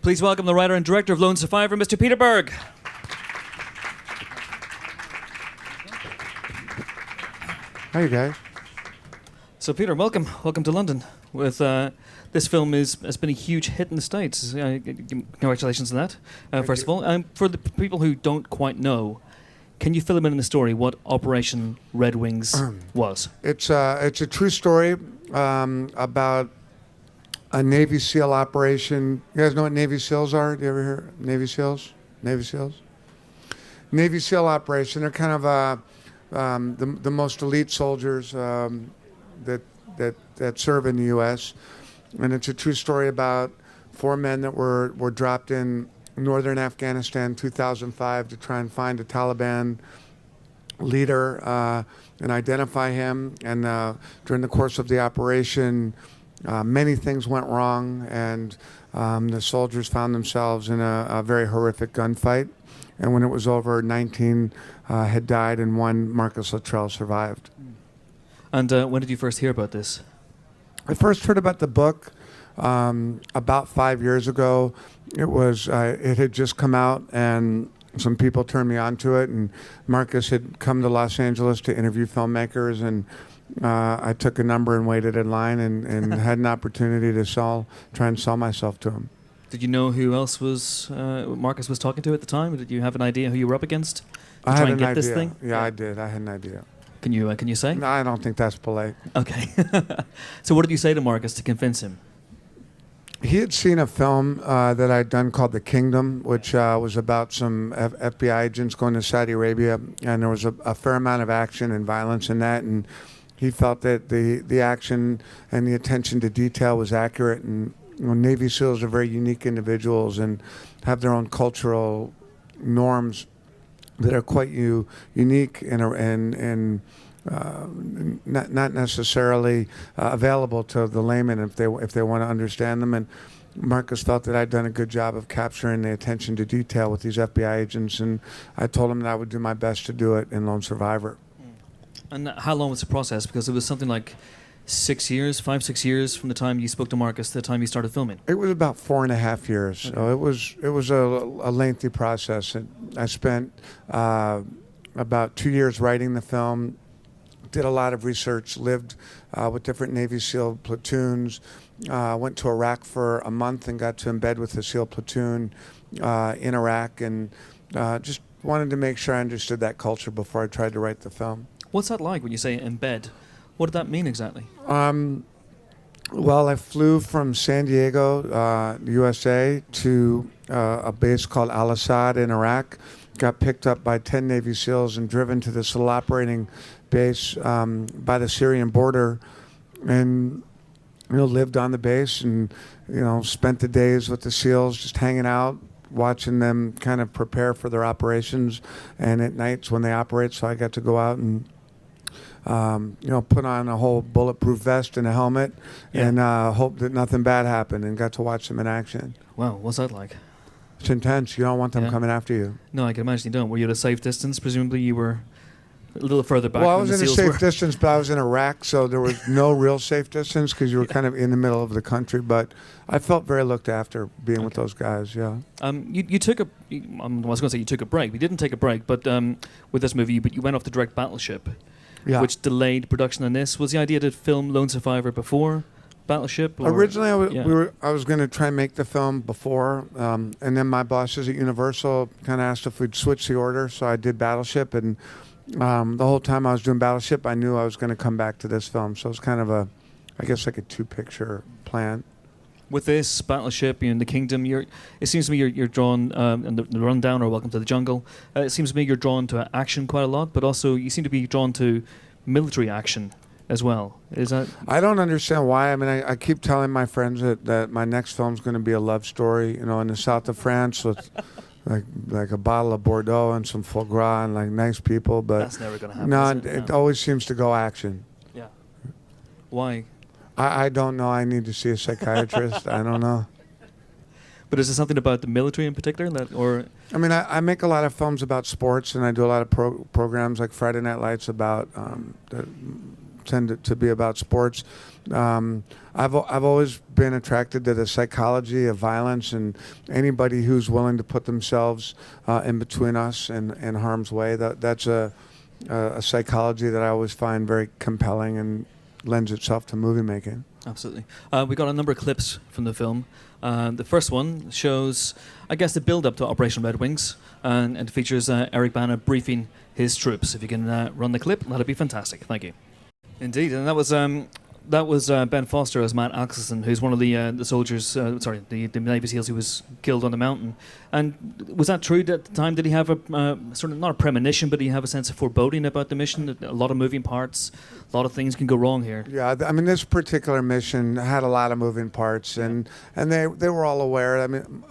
Please welcome the writer and director of Lone Survivor, Mr. Peter Berg. Hi, guys. So, Peter, welcome to London. With this film has been a huge hit in the States. Congratulations on that. First of all, for the people who don't quite know, can you fill them in the story what Operation Red Wings was? It's a true story about a Navy SEAL operation. You guys know what Navy SEALs are? Do you ever hear Navy SEALs? Navy SEALs? Navy SEAL operation. They're kind of the most elite soldiers that serve in the U.S. And it's a true story about 4 men that were dropped in northern Afghanistan in 2005 to try and find a Taliban leader and identify him. And during the course of the operation, many things went wrong, and the soldiers found themselves in a very horrific gunfight. And when it was over, 19 had died, and 1, Marcus Luttrell, survived. And when did you first hear about this? I first heard about the book about 5 years ago. It had just come out, and some people turned me on to it. And Marcus had come to Los Angeles to interview filmmakers, and I took a number and waited in line and had an opportunity to try and sell myself to him. Did you know who else Marcus was talking to at the time? Did you have an idea who you were up against to try and get this thing? Yeah, I did. I had an idea. Can you say? No, I don't think that's polite. Okay. So what did you say to Marcus to convince him? He had seen a film that I'd done called The Kingdom, which was about some FBI agents going to Saudi Arabia, and there was a fair amount of action and violence in that, and he felt that the action and the attention to detail was accurate. And Navy SEALs are very unique individuals and have their own cultural norms that are quite unique and not necessarily available to the layman if they want to understand them. And Marcus felt that I'd done a good job of capturing the attention to detail with these FBI agents, and I told him that I would do my best to do it in Lone Survivor. And how long was the process? Because it was something like 6 years, 5-6 years from the time you spoke to Marcus to the time you started filming. It was about 4.5 years. Okay. So it was a lengthy process. I spent about 2 years writing the film, did a lot of research, lived with different Navy SEAL platoons, went to Iraq for a month and got to embed with the SEAL platoon in Iraq, and just wanted to make sure I understood that culture before I tried to write the film. What's that like when you say embed? What did that mean exactly? Well, I flew from San Diego, USA, to a base called Al-Assad in Iraq, got picked up by 10 Navy SEALs and driven to this little operating base by the Syrian border, and lived on the base and spent the days with the SEALs just hanging out, watching them kind of prepare for their operations, and at nights when they operate, so I got to go out and put on a whole bulletproof vest and a helmet, and hope that nothing bad happened, and got to watch them in action. Wow, what's that like? It's intense. You don't want them coming after you. No, I can imagine you don't. Were you at a safe distance? Presumably you were a little further back. Well, I was in a safe distance, but I was in Iraq, so there was no real safe distance because you were kind of in the middle of the country. But I felt very looked after being with those guys. Yeah. You took I was going to say you took a break. You didn't take a break, but with this movie, you went off to direct Battleship, which delayed production on this. Was the idea to film Lone Survivor before Battleship? Originally, I was going to try and make the film before, and then my bosses at Universal kind of asked if we'd switch the order, so I did Battleship, and the whole time I was doing Battleship, I knew I was going to come back to this film, so it's kind of a 2-picture plan. With this Battleship in the Kingdom, it seems to me you're drawn, and the Rundown or Welcome to the Jungle, it seems to me you're drawn to action quite a lot, but also you seem to be drawn to military action as well. Is that? I don't understand why. I mean, I keep telling my friends that my next film's going to be a love story, in the south of France with like a bottle of Bordeaux and some foie gras and like nice people. But that's never going to happen. No, it always seems to go action. Yeah. Why? I don't know. I need to see a psychiatrist. I don't know. But is there something about the military in particular I mean, I make a lot of films about sports, and I do a lot of programs like Friday Night Lights about tend to be about sports. I've always been attracted to the psychology of violence, and anybody who's willing to put themselves in between us and harm's way. That's a psychology that I always find very compelling and lends itself to movie making. Absolutely. We got a number of clips from the film. The first one shows, I guess, the build-up to Operation Red Wings, and it features Eric Bana briefing his troops. If you can run the clip, that'd be fantastic. Thank you. Indeed, and that was Ben Foster as Matt Axelson, who's one of the soldiers, the Navy SEALs who was killed on the mountain. And was that true at the time? Did he have a sort of, not a premonition, but did he have a sense of foreboding about the mission? A lot of moving parts, a lot of things can go wrong here. Yeah, I mean, this particular mission had a lot of moving parts, and they were all aware. I mean,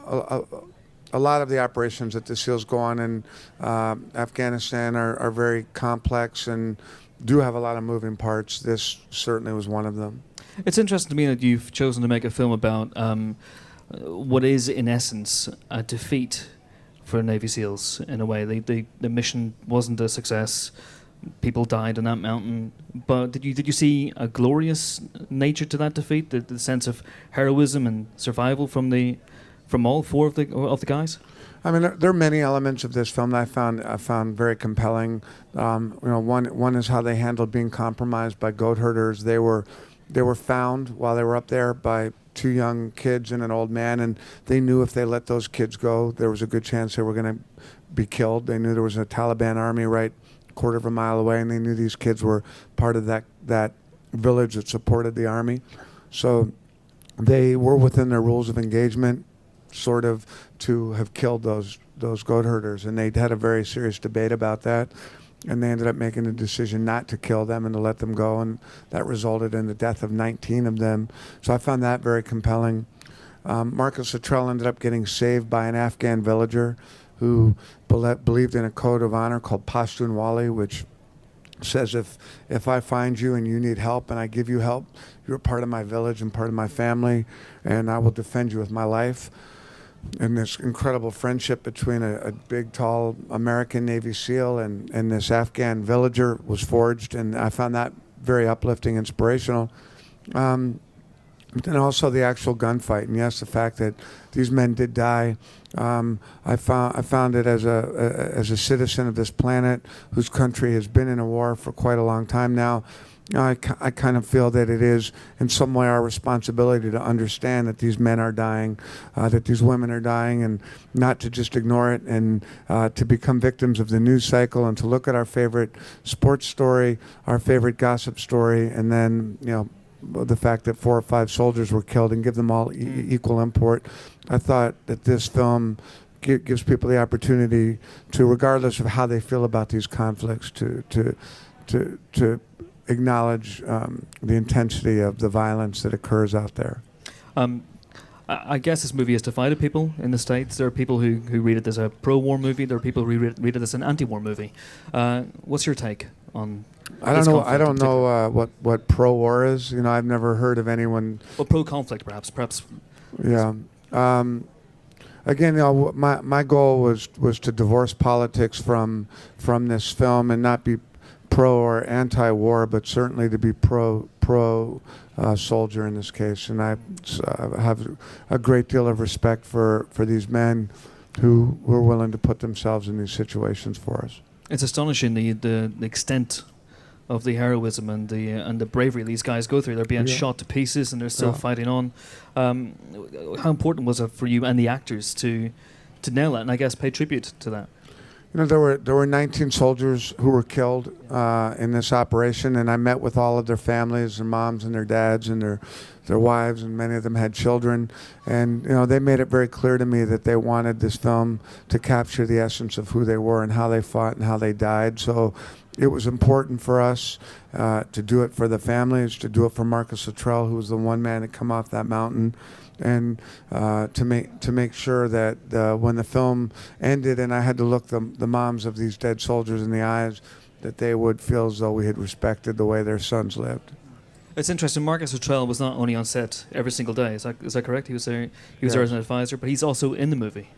a lot of the operations that the SEALs go on in Afghanistan are very complex and do have a lot of moving parts. This certainly was one of them. It's interesting to me that you've chosen to make a film about what is, in essence, a defeat for Navy SEALs, in a way. The mission wasn't a success. People died on that mountain. But did you see a glorious nature to that defeat? The sense of heroism and survival from all four of the guys? I mean, there are many elements of this film that I found very compelling. One is how they handled being compromised by goat herders. They were found while they were up there by two young kids and an old man, and they knew if they let those kids go, there was a good chance they were going to be killed. They knew there was a Taliban army right a quarter of a mile away, and they knew these kids were part of that village that supported the army. So they were within their rules of engagement, sort of, to have killed those goat herders, and they had a very serious debate about that, and they ended up making a decision not to kill them and to let them go, and that resulted in the death of 19 of them. So I found that very compelling. Marcus Luttrell ended up getting saved by an Afghan villager who believed in a code of honor called Pashtunwali, which says if I find you and you need help and I give you help, you're part of my village and part of my family, and I will defend you with my life. And this incredible friendship between a big, tall American Navy SEAL and this Afghan villager was forged, and I found that very uplifting, inspirational. And also the actual gunfight, and yes, the fact that these men did die. I found it as a citizen of this planet whose country has been in a war for quite a long time now. I kind of feel that it is in some way our responsibility to understand that these men are dying, that these women are dying, and not to just ignore it, and to become victims of the news cycle, and to look at our favorite sports story, our favorite gossip story, and then the fact that 4 or 5 soldiers were killed, and give them all equal import. I thought that this film gives people the opportunity to, regardless of how they feel about these conflicts, to acknowledge the intensity of the violence that occurs out there. I guess this movie has divided people in the States. There are people who read it as a pro-war movie. There are people who read it as an anti-war movie. What's your take on this conflict? I don't know what pro-war is. I've never heard of anyone. Well, pro-conflict, perhaps. Yeah. Again, my goal was to divorce politics from this film and not be pro or anti-war, but certainly to be pro soldier in this case. And I have a great deal of respect for these men who were willing to put themselves in these situations for us. It's astonishing the extent of the heroism and the bravery these guys go through. They're being shot to pieces and they're still fighting on. How important was it for you and the actors to nail that and I guess pay tribute to that? There were 19 soldiers who were killed in this operation, and I met with all of their families, their moms and their dads and their wives, and many of them had children. And they made it very clear to me that they wanted this film to capture the essence of who they were and how they fought and how they died. So it was important for us to do it for the families, to do it for Marcus Luttrell, who was the one man to come off that mountain, and to make sure that when the film ended and I had to look the moms of these dead soldiers in the eyes, that they would feel as though we had respected the way their sons lived. It's interesting. Marcus Luttrell was not only on set every single day. Is that correct? He was there. He was there as an advisor, but he's also in the movie.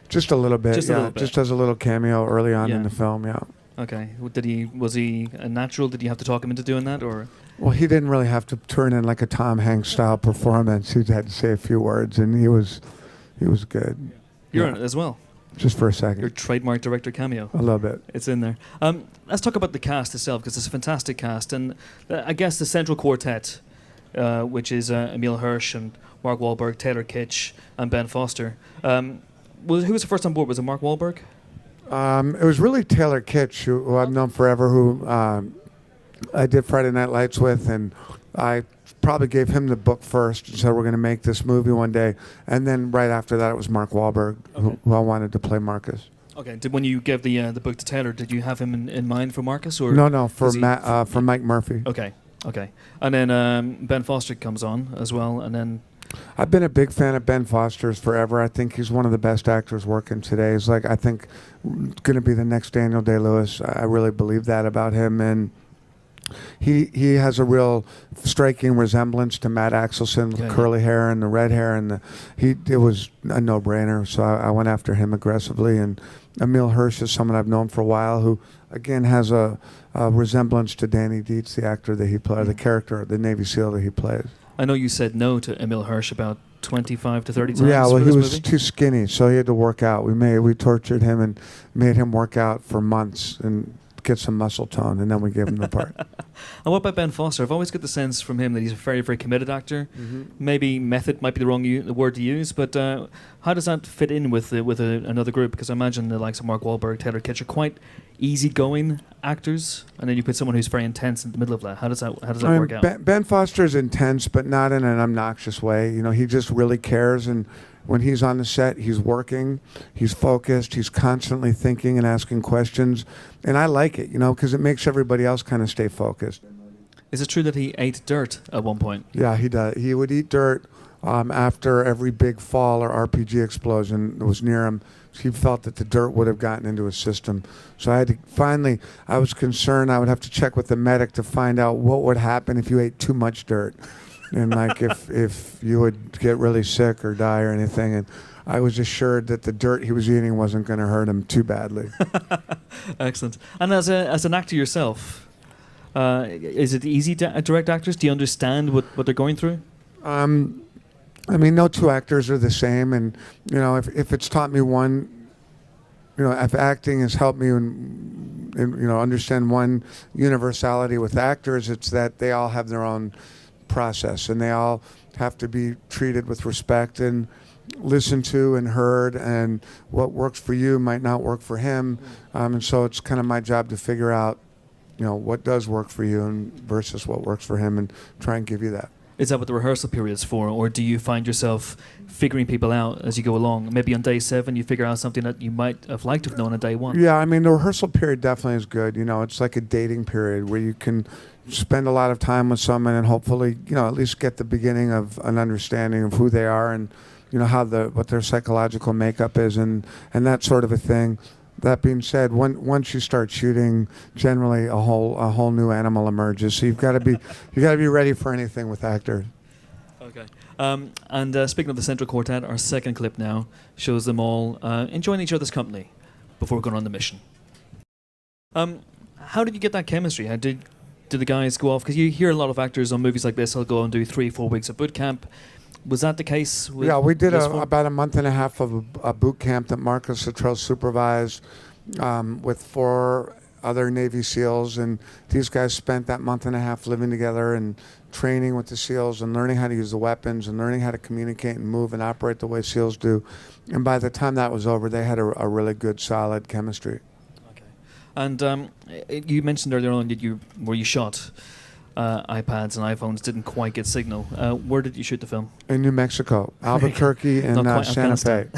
Just a little bit. Just a little bit. Just as a little cameo early on in the film. Yeah. Okay. Was he a natural? Did you have to talk him into doing that, or? Well, he didn't really have to turn in like a Tom Hanks style performance. He had to say a few words, and he was good. You're in it as well. Just for a Your second. trademark director cameo. A little bit. It's in there. Let's talk about the cast itself, because it's a fantastic cast, and I guess the central quartet, which is Emile Hirsch and Mark Wahlberg, Taylor Kitsch, and Ben Foster. Who was the first on board? Was it Mark Wahlberg? It was really Taylor Kitsch, who I've known forever, who I did Friday Night Lights with, and I probably gave him the book first and said we're going to make this movie one day. And then right after that, it was Mark Wahlberg, who I wanted to play Marcus. Okay. When you gave the book to Taylor, did you have him in mind for Marcus, or No, for for Mike Murphy. Okay. And then Ben Foster comes on as well, and then I've been a big fan of Ben Foster's forever. I think he's one of the best actors working today. He's like, I think, going to be the next Daniel Day-Lewis. I really believe that about him, and he has a real striking resemblance to Matt Axelson with curly hair and the red hair, and it was a no-brainer. So I went after him aggressively. And Emile Hirsch is someone I've known for a while, who again has a resemblance to Danny Dietz, the actor that he played, the character, the Navy SEAL that he plays. I know you said no to Emile Hirsch about 25 to 30 times. Yeah, well, for he this was movie. too skinny, so he had to work out. We tortured him and made him work out for months and get some muscle tone, and then we gave him the part. And what about Ben Foster? I've always got the sense from him that he's a very, very committed actor. Mm-hmm. Maybe method might be the wrong the word to use, but how does that fit in with another group? Because I imagine the likes of Mark Wahlberg, Taylor Kitsch are quite easygoing actors, and then you put someone who's very intense in the middle of that. How does that work out? Ben Foster's intense, but not in an obnoxious way. You know, he just really cares, and when he's on the set, he's working, he's focused, he's constantly thinking and asking questions, and I like it, you know, because it makes everybody else kind of stay focused. Is it true that he ate dirt at one point? Yeah, he does. He would eat dirt after every big fall or RPG explosion that was near him. He felt that the dirt would have gotten into his system. So I was concerned I would have to check with the medic to find out what would happen if you ate too much dirt. And like if you would get really sick or die or anything. And I was assured that the dirt he was eating wasn't going to hurt him too badly. Excellent. And as an actor yourself, is it easy to direct actors? Do you understand what they're going through? I mean, no two actors are the same. And, you know, if it's taught me one, you know, if acting has helped me understand one universality with actors, it's that they all have their own process, and they all have to be treated with respect and listened to and heard, and what works for you might not work for him, and so it's kind of my job to figure out, you know, what does work for you and versus what works for him, and try and give you that. Is that what the rehearsal period is for, or do you find yourself figuring people out as you go along? Maybe on day 7 you figure out something that you might have liked to have known on day 1. Yeah, I mean, the rehearsal period definitely is good. You know, it's like a dating period where you can spend a lot of time with someone and hopefully, you know, at least get the beginning of an understanding of who they are and, you know, what their psychological makeup is and that sort of a thing. That being said, once you start shooting, generally a whole new animal emerges. So you got to be ready for anything with actors. Okay. And speaking of the Central Quartet, our second clip now shows them all enjoying each other's company before going on the mission. How did you get that chemistry? How did the guys go off? Because you hear a lot of actors on movies like this, they'll go and do 3-4 weeks of boot camp. Was that the case? Yeah, we did about a month and a half of a boot camp that Marcus Luttrell supervised with 4 other Navy SEALs, and these guys spent that month and a half living together and training with the SEALs and learning how to use the weapons and learning how to communicate and move and operate the way SEALs do. And by the time that was over, they had a really good, solid chemistry. Okay. And you mentioned earlier on where you shot iPads and iPhones didn't quite get signal. Where did you shoot the film? In New Mexico, Albuquerque and Santa Fe.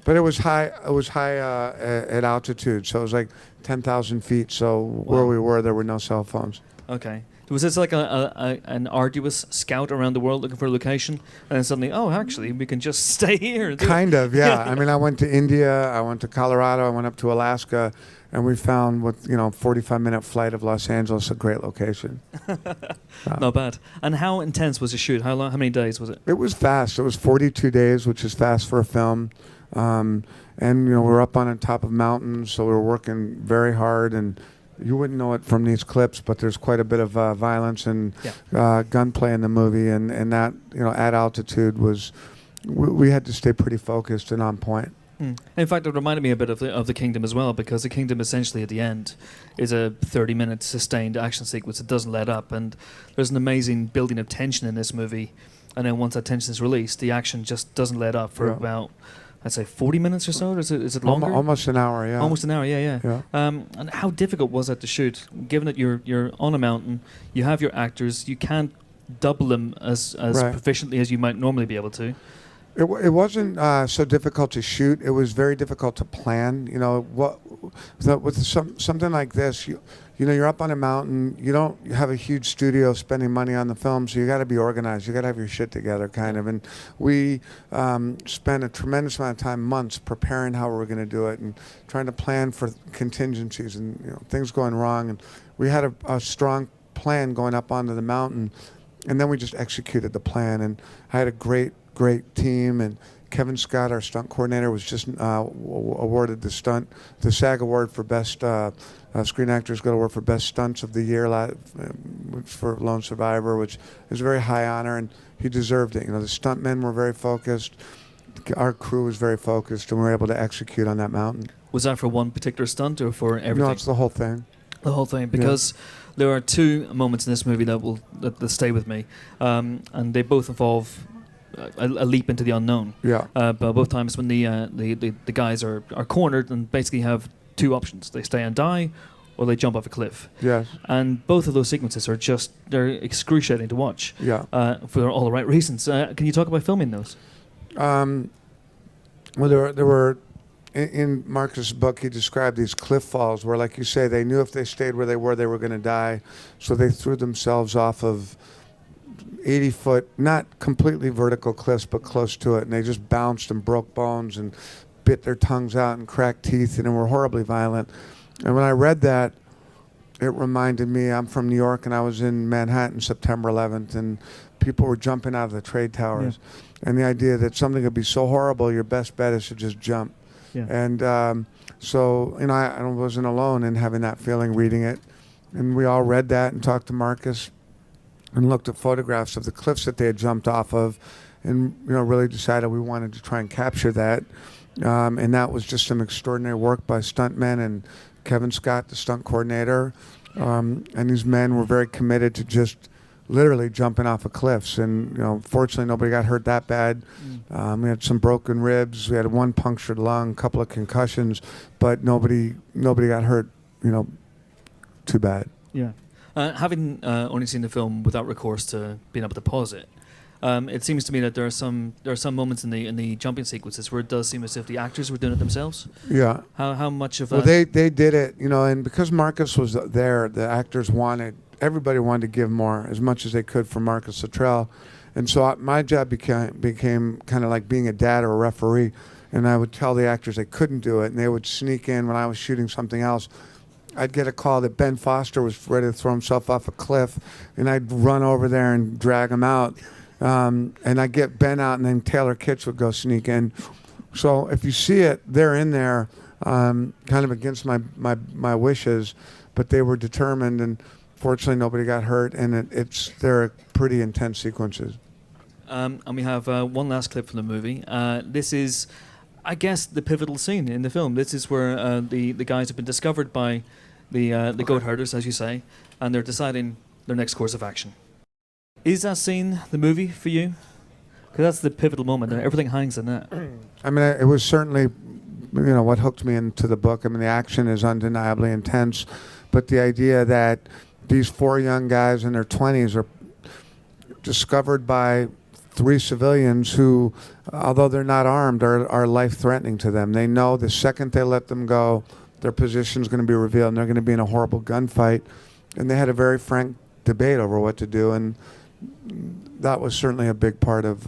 But it was high. It was high at altitude, so it was like 10,000 feet. So where we were, there were no cell phones. Okay. Was this like an arduous scout around the world looking for a location, and then suddenly, actually, we can just stay here? Kind of, yeah. I mean, I went to India, I went to Colorado, I went up to Alaska, and we found, with 45-minute flight of Los Angeles, a great location. Not bad. And how intense was the shoot? How long? How many days was it? It was fast. It was 42 days, which is fast for a film. And we were up on the top of mountains, so we were working very hard. And you wouldn't know it from these clips, but there's quite a bit of violence and gunplay in the movie, and that at altitude was we had to stay pretty focused and on point. In fact, it reminded me a bit of the Kingdom as well, because the Kingdom essentially at the end is a 30-minute sustained action sequence that doesn't let up, and there's an amazing building of tension in this movie, and then once that tension is released, the action just doesn't let up for about, I'd say, 40 minutes or so. Is it longer? Almost an hour, yeah. Almost an hour, yeah. And how difficult was that to shoot? Given that you're on a mountain, you have your actors, you can't double them as proficiently as you might normally be able to. It wasn't so difficult to shoot. It was very difficult to plan. With something like this, you're up on a mountain. You don't have a huge studio spending money on the film, so you got to be organized. You got to have your shit together, kind of. And we spent a tremendous amount of time, months, preparing how we were going to do it and trying to plan for contingencies and things going wrong. And we had a strong plan going up onto the mountain, and then we just executed the plan. And I had a great team, and Kevin Scott, our stunt coordinator, was just awarded the SAG award for best Screen Actors Guild award for best stunts of the year for Lone Survivor, which is a very high honor, and he deserved it. The stuntmen were very focused, our crew was very focused, and we were able to execute on that mountain. Was that for one particular stunt or for everything? No, it's the whole thing. The whole thing, because there are two moments in this movie that stay with me, and they both involve a leap into the unknown. But both times when the guys are cornered and basically have two options: they stay and die, or they jump off a cliff. Yes. And both of those sequences are they're excruciating to watch. For all the right reasons. Can you talk about filming those? Well, there were. In Marcus' book, he described these cliff falls where, like you say, they knew if they stayed where they were going to die. So they threw themselves off of 80-foot, not completely vertical cliffs, but close to it. And they just bounced and broke bones and bit their tongues out and cracked teeth and were horribly violent. And when I read that, it reminded me, I'm from New York, and I was in Manhattan September 11th, and people were jumping out of the trade towers. And the idea that something could be so horrible, your best bet is to just jump. And so I wasn't alone in having that feeling reading it. And we all read that and talked to Marcus and looked at photographs of the cliffs that they had jumped off of, and really decided we wanted to try and capture that. And that was just some extraordinary work by stuntmen and Kevin Scott, the stunt coordinator. And these men were very committed to just literally jumping off of cliffs, and fortunately nobody got hurt that bad. We had some broken ribs, we had one punctured lung, a couple of concussions, but nobody got hurt too bad. Having only seen the film without recourse to being able to pause it, it seems to me that there are some moments in the jumping sequences where it does seem as if the actors were doing it themselves. How much of they did it, and because Marcus was there, the actors everybody wanted to give more, as much as they could, for Marcus Luttrell. And so my job became kind of like being a dad or a referee, and I would tell the actors they couldn't do it, and they would sneak in when I was shooting something else. I'd get a call that Ben Foster was ready to throw himself off a cliff, and I'd run over there and drag him out. And I'd get Ben out, and then Taylor Kitsch would go sneak in. So if you see it, they're in there kind of against my wishes, but they were determined, and fortunately nobody got hurt, and they're pretty intense sequences. And we have one last clip from the movie. This is, I guess, the pivotal scene in the film. This is where the guys have been discovered by the goat herders, as you say, and they're deciding their next course of action. Is that scene the movie for you? Because that's the pivotal moment, and everything hangs on that. I mean, it was certainly, what hooked me into the book. I mean, the action is undeniably intense, but the idea that these four young guys in their 20s are discovered by three civilians who, although they're not armed, are life-threatening to them. They know the second they let them go, their position's going to be revealed, and they're going to be in a horrible gunfight. And they had a very frank debate over what to do, and that was certainly a big part of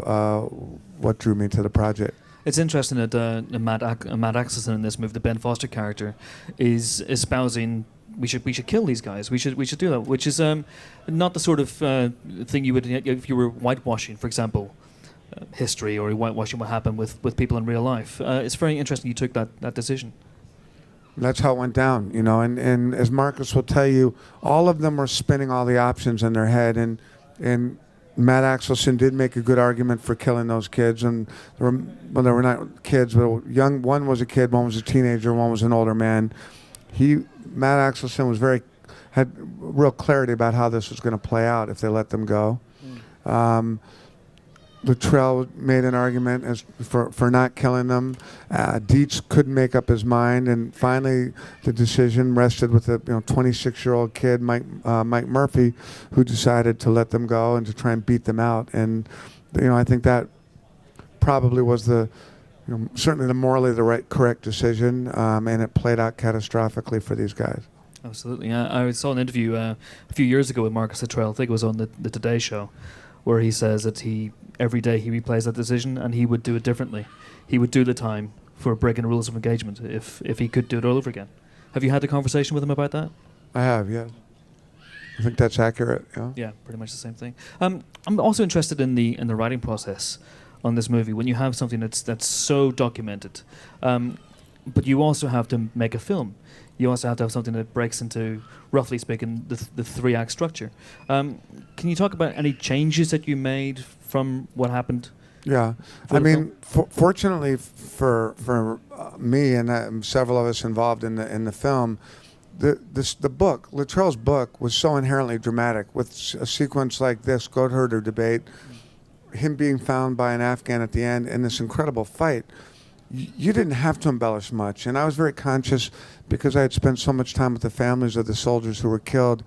what drew me to the project. It's interesting that Matt Axelson in this movie, the Ben Foster character, is espousing we should kill these guys. We should do that, which is not the sort of thing you would if you were whitewashing, for example, history or whitewashing what happened with people in real life. It's very interesting you took that decision. That's how it went down, you know. And as Marcus will tell you, all of them were spinning all the options in their head. And Matt Axelson did make a good argument for killing those kids. And they were not kids, but young. One was a kid, one was a teenager, one was an older man. Matt Axelson had real clarity about how this was going to play out if they let them go. Luttrell made an argument for not killing them. Dietz couldn't make up his mind, and finally the decision rested with a 26-year-old kid, Mike Murphy, who decided to let them go and to try and beat them out. And I think that probably was certainly morally the correct decision, and it played out catastrophically for these guys. Absolutely. I saw an interview a few years ago with Marcus Luttrell. I think it was on the Today Show, where he says that every day he replays that decision and he would do it differently. He would do the time for breaking the rules of engagement if he could do it all over again. Have you had a conversation with him about that? I have, yes. I think that's accurate. Yeah. Yeah, pretty much the same thing. I'm also interested in the writing process on this movie. When you have something that's so documented, but you also have to make a film. You also have to have something that breaks into, roughly speaking, the 3-act structure. Can you talk about any changes that you made from what happened? Yeah, I mean, fortunately for me and several of us involved in the film, the book, Luttrell's book, was so inherently dramatic. With a sequence like this, goat-herder debate, him being found by an Afghan at the end, and this incredible fight. You didn't have to embellish much, and I was very conscious because I had spent so much time with the families of the soldiers who were killed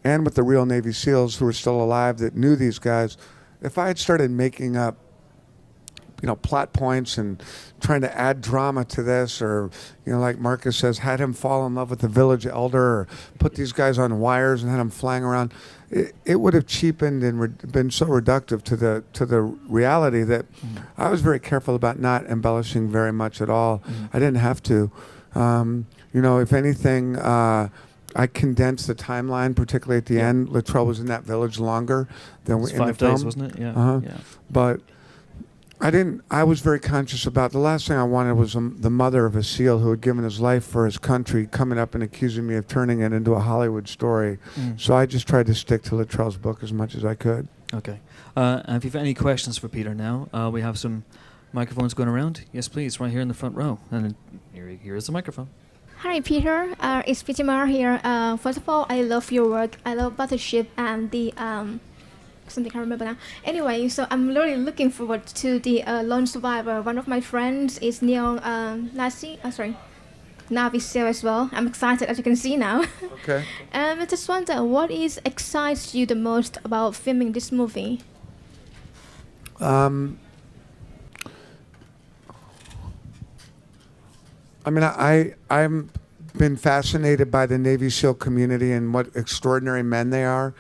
and with the real Navy SEALs who were still alive that knew these guys. If I had started making up plot points and trying to add drama to this, or like Marcus says, had him fall in love with the village elder, or put these guys on wires and had them flying around, it would have cheapened and been so reductive to the reality that I was very careful about not embellishing very much at all. I didn't have to. If anything, I condensed the timeline, particularly at the end. Luttrell was in that village longer than in the film. 5 days, wasn't it? Yeah. Yeah. But I was very conscious about, the last thing I wanted was the mother of a SEAL who had given his life for his country coming up and accusing me of turning it into a Hollywood story. So I just tried to stick to Luttrell's book as much as I could. Okay. And if you have any questions for Peter now, we have some microphones going around. Yes, please, right here in the front row. And here is the microphone. Hi, Peter. It's Peter Berg here. First of all, I love your work. I love Battleship and the something I can't remember now. Anyway, so I'm really looking forward to the Lone Survivor. One of my friends is Navy SEAL as well. I'm excited, as you can see now. Okay. I just wonder, what excites you the most about filming this movie? I mean, I'm been fascinated by the Navy SEAL community and what extraordinary men they are.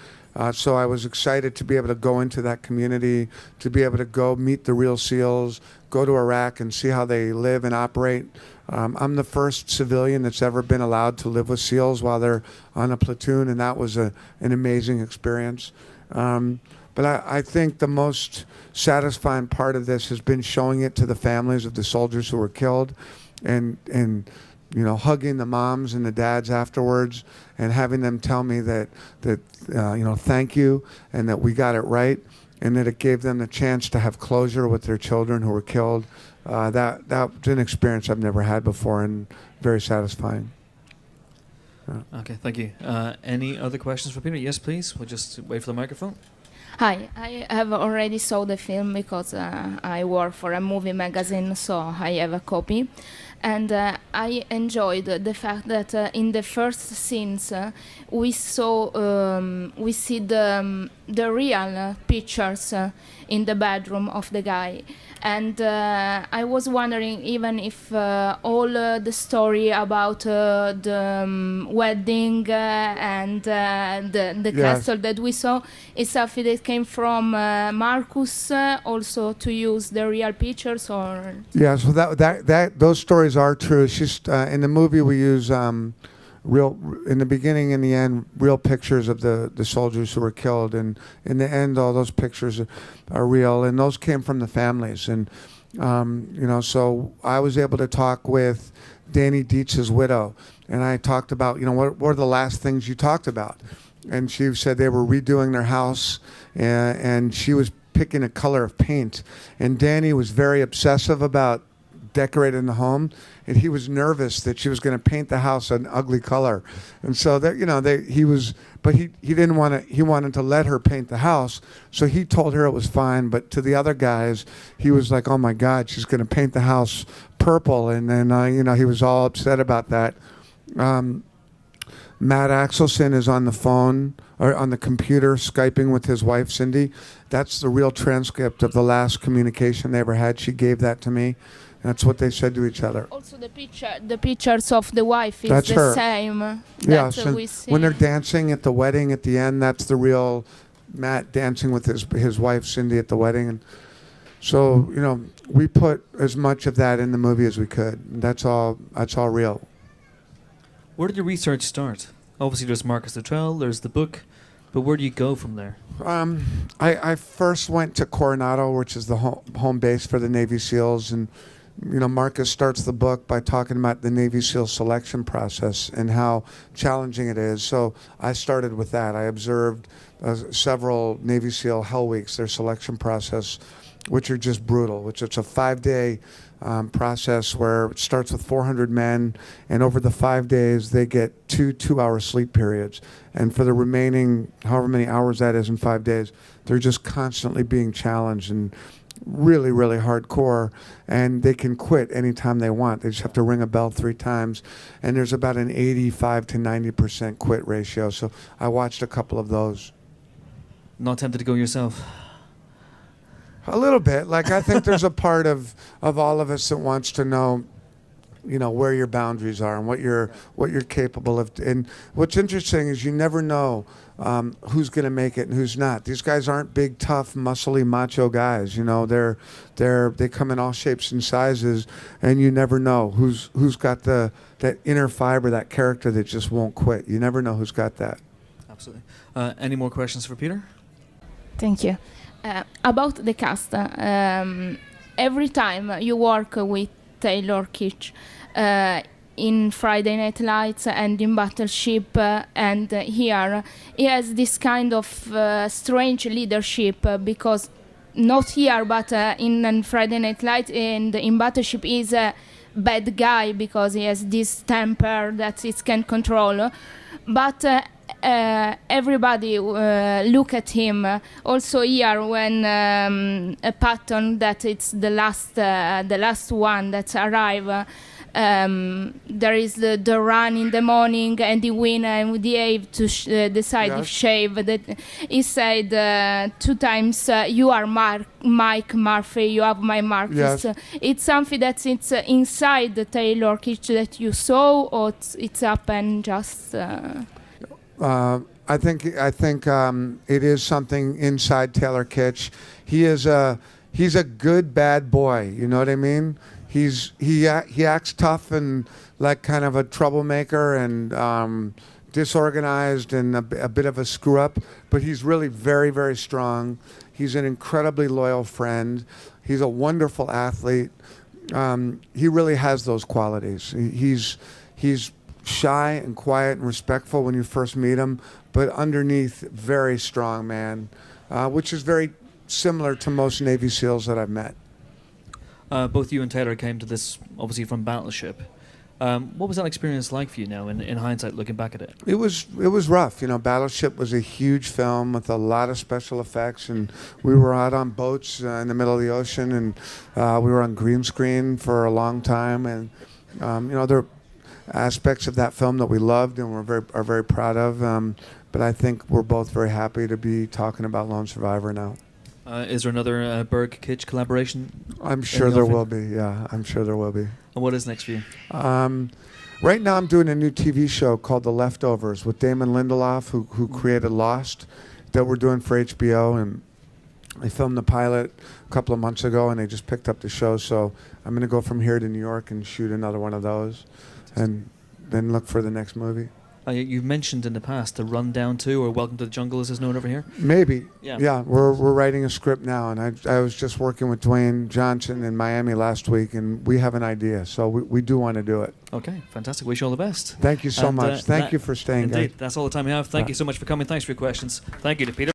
So I was excited to be able to go into that community, to be able to go meet the real SEALs, go to Iraq and see how they live and operate. I'm the first civilian that's ever been allowed to live with SEALs while they're on a platoon, and that was an amazing experience. But I think the most satisfying part of this has been showing it to the families of the soldiers who were killed, and hugging the moms and the dads afterwards and having them tell me that thank you, and that we got it right, and that it gave them the chance to have closure with their children who were killed. That was an experience I've never had before, and very satisfying. Okay, thank you. Any other questions for Peter? Yes, please. We'll just wait for the microphone. Hi, I have already saw the film because I work for a movie magazine, so I have a copy. And I enjoyed the fact that in the first scenes we see the real pictures in the bedroom of the guy. And I was wondering even if all the story about the wedding and the Yes. castle that we saw is something that came from Marcus also to use the real pictures, or Yeah, so those stories are true. It's just in the movie we use real, in the beginning and the end, real pictures of the soldiers who were killed. And in the end, all those pictures are real. And those came from the families. And, so I was able to talk with Danny Dietz's widow. And I talked about, what were the last things you talked about? And she said they were redoing their house, and she was picking a color of paint. And Danny was very obsessive about decorating the home, and he was nervous that she was going to paint the house an ugly color. And so that he didn't want to. He wanted to let her paint the house, so he told her it was fine. But to the other guys, he was like, "Oh my God, she's going to paint the house purple," and then he was all upset about that. Matt Axelson is on the phone or on the computer Skyping with his wife, Cindy. That's the real transcript of the last communication they ever had. She gave that to me. That's what they said to each other. Also, the pictures of the wife is that's the her. same. Yes, that we see. when they're dancing at the wedding at the end, that's the real Matt dancing with his wife, Cindy, at the wedding. And so, we put as much of that in the movie as we could. That's all real. Where did your research start? Obviously, there's Marcus Luttrell, there's the book, but where do you go from there? I first went to Coronado, which is the home base for the Navy SEALs, and Marcus starts the book by talking about the Navy SEAL selection process and how challenging it is. So I started with that. I observed several Navy SEAL Hell Weeks, their selection process, which are just brutal. Which it's a 5-day process where it starts with 400 men, and over the 5 days they get two-hour sleep periods. And for the remaining, however many hours that is in 5 days, they're just constantly being challenged and really, really hardcore. And they can quit anytime they want. They just have to ring a bell 3 times. And there's about an 85 to 90% quit ratio. So I watched a couple of those. Not tempted to go yourself? A little bit. Like, I think there's a part of all of us that wants to know, where your boundaries are and what you're capable of. And what's interesting is you never know who's going to make it and who's not. These guys aren't big, tough, muscly, macho guys. They come in all shapes and sizes, and you never know who's got that inner fiber, that character that just won't quit. You never know who's got that. Absolutely. Any more questions for Peter? Thank you. About the cast, every time you work with Taylor Kitsch in Friday Night Lights and in Battleship, and here he has this kind of strange leadership, because not here but in Friday Night Lights and in Battleship is a bad guy because he has this temper that he can control, but everybody look at him. Also here, when a Patton, that it's the last one that arrive. There is the run in the morning, and he win and they have to decide if shave. That he said 2 times, "You are Mike Murphy. You have my Marcus." Yes. It's something that it's inside the Taylor Kitsch that you saw, or it's happened just. I think it is something inside Taylor Kitsch. He's a good bad boy. You know what I mean? He acts tough and like kind of a troublemaker and disorganized and a bit of a screw up, but he's really very, very strong. He's an incredibly loyal friend. He's a wonderful athlete. He really has those qualities. He's shy and quiet and respectful when you first meet him, but underneath, very strong man, which is very similar to most Navy SEALs that I've met. Both you and Taylor came to this, obviously, from Battleship. What was that experience like for you now, in hindsight, looking back at it? It was rough. Battleship was a huge film with a lot of special effects, and we were out on boats in the middle of the ocean, and we were on green screen for a long time, and there are aspects of that film that we loved and are very proud of. But I think we're both very happy to be talking about Lone Survivor now. Is there another Berg-Kitsch collaboration? I'm sure there will be, yeah. I'm sure there will be. And what is next for you? Right now I'm doing a new TV show called The Leftovers with Damon Lindelof, who created Lost, that we're doing for HBO. And I filmed the pilot a couple of months ago, and they just picked up the show. So I'm going to go from here to New York and shoot another one of those. And then look for the next movie. You've mentioned in the past the Rundown 2 or Welcome to the Jungle, as it's known over here. Maybe. Yeah. Yeah, we're writing a script now, and I was just working with Dwayne Johnson in Miami last week, and we have an idea, so we do want to do it. Okay, fantastic. Wish you all the best. Thank you so And, much. Thank you for staying, guys. Indeed, that's all the time we have. Thank you so much for coming. Thanks for your questions. Thank you to Peter.